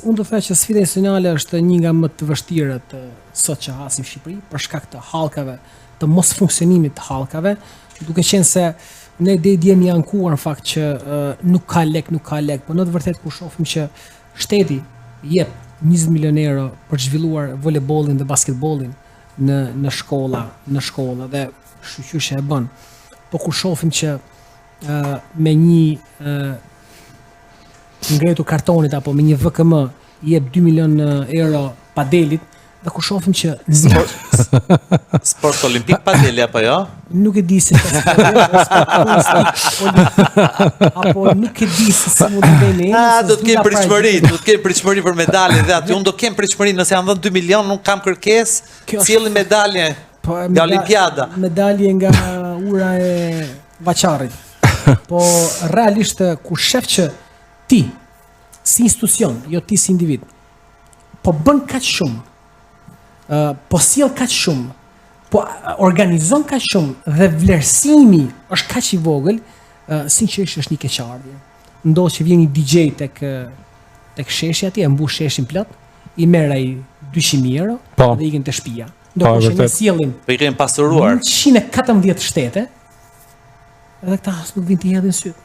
Unë do të thënë që sfida institucionale është një nga më të vështirët sot që hasim në Shqipëri për shkak të hallkave, të mos funksionimit të hallkave, duke qenë se ne jemi ankuar në fakt që nuk ka lek, por në të vërtetë kur shohim që shteti jep 20 milionë euro për të zhvilluar volebollin dhe basketbollin në shkolla dhe shoqërisja e bën. Po kur shohim që me një ngretur kartonit apo me një VKM jep 2 milionë euro padelit, dhe kur shohim që Sport olimpik padeli apo jo? Nuk e di se apo nuk e di se mund të bëjmë. Do të kem pritshmëri për medalje dhe aty unë do kem pritshmëri nëse janë dhënë 2 milionë, nuk kam kërkesë, sjellin medalje nga Olimpiada. Medalje nga ura e Vaçarrit. Po realisht kur shef që ti si institucion, jo ti si individ, po bën kaq shumë, po sjell kaq shumë, po organizon kaq shumë dhe vlerësimi është kaq i vogël, sinqerisht është një keqardhje. Ndodh që vjen një DJ tek sheshi atje, e mbush sheshin plot, i merr ai 200.000 euro dhe ikin te shtëpia. Ndonëse ne sjellim i kemi pasuruar 114 shtete, edhe këta nuk vinë të hedhin syt.